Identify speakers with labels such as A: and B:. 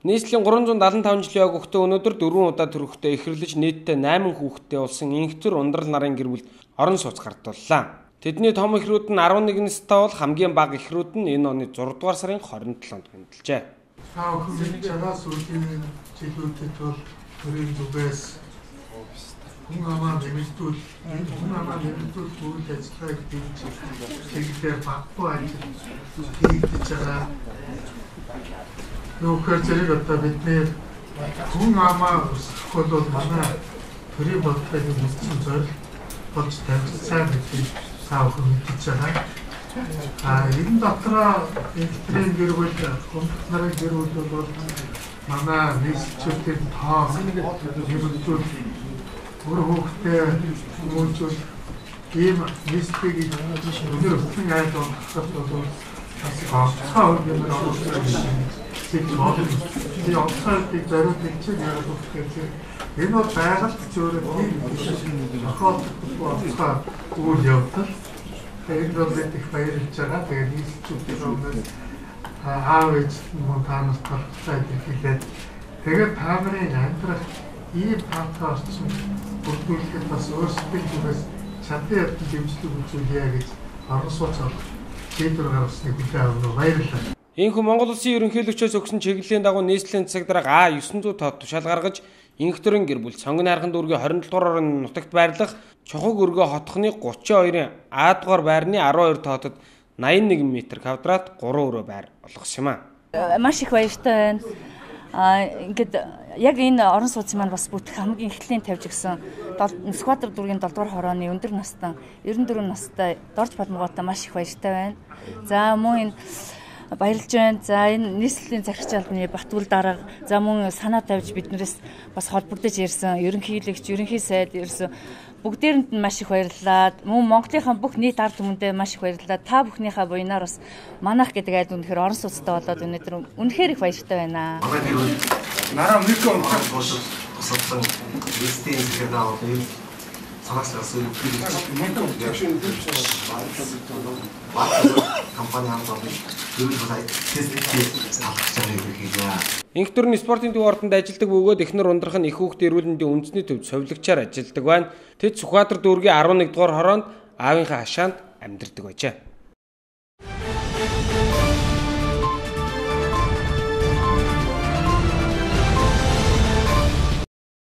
A: Нийслэлийн 375 жилийн хүүхдээ өнөөдөр 4 удаа төрөхтэй эхэрлэж нийтдээ 8 хүүхэдтэй болсон инхтэр ундрал нарын гэр бүлд орон сууц гартууллаа. Тэдний том эхрүүд нь 11 настай бол хамгийн бага эхрүүд нь энэ оны 6 дугаар сарын 27-нд гэмтэлжээ.
B: Та бүхэн чанаас үеийн жилүүдэд бол төрийн зүгээс хүн амаа нэмэгдүүл үйл ажиллагааг дэмжиж чиглэлээр баггүй ажил хийгдэж байгаа. Нөхөр зэрэг одоо бидний хүн амаа өсгөх бол манай төрийн бодлогын хүссэн зорилго болж тавьсан гэдгийг та бүхэн мэдж байгаа. Энэ дотроо инхтрийн гэр бүл, гомдол нарын гэр бүл бол манай нийслэлчүүдийн тоо нэмэгдүүл өөр хүүхдээ хүмүүжүүл ийм нийслэлийг өнөр өсгөн айд болгоход бол бас гонцгой хөргөмөр оруулсан тийм онцгойлтыг зориуд хэлчих яриад өгөх. Энэ бол байгальд зөөрөө тийм тохиолдолгүй онцгой үйл явдал. Энэ бол их баярлж байгаа. Тэгээд нийслэлчүүдийн өмнө аав ээж мөн танаас талтай хэлээд тэгээд та нарын амьдрах ийм таатай орчин бүрдүүлэхэд бас өөрсдийн зүгээс чадсан ядсан дэмжлэг үзүүлье гэж орон сууц шийдвэр гаргасныг хүлээн авах баярлалаа.
A: Энэхүү Монгол Улсын ерөнхийлөгчөөс өгсөн чиглэлийн дагуу нийслэлийн засаг дарга А900 тоод тушаал гаргаж инхтэрийн гэр бүл Сонгон найрхан дүүргийн 27 дугаар орон нутагт байрлах Чухаг өргөө хотхны 32-ын А дугаар байрны 12 тоотод 81 м квадрат 3 өрөө байр олгосон юм а.
C: Маш их баяртай байна. Ингээд яг энэ орон сууцын маань бас бүтэх хамгийн эхлэлийн тавьж өгсөн Сүхбаатар дүүргийн 7 дугаар хорооны өндөр настан 94 настай Дорж Бадмагуутай маш их баяртай байна. За мөн энэ баярлж байна. За энэ нийслэлийн захирч албаны Батүл дарга, за мөн санаа тавьж биднээс бас холбогдож ирсэн ерөнхийлөгч, ерөнхий сайд ирсэн бүгдээрэнд нь маш их баярлалаа. Мөн Монголынхаа бүх нийт ард түмэндээ маш их баярлалаа. Та бүхнийхээ буйнаар бас манайх гэдэг айд үнэхээр орон сууцтай болоод өнөөдөр үнэхээр их баяртай байна.
D: Нараа мөркөө унахад тусалсан листийн зэрэгдээ санаачлаас
A: Инхтэр нь спортын төв ордонд ажилладаг бөгөөд эхнэр ундрах нь их хүүхдийн эрүүл мэндийн үндэсний төв совилогчаар ажилладаг байна. Тэд Сүхбаатар дүүргийн 11 дугаар хороонд аавынхаа хашаанд амьдардаг байжээ.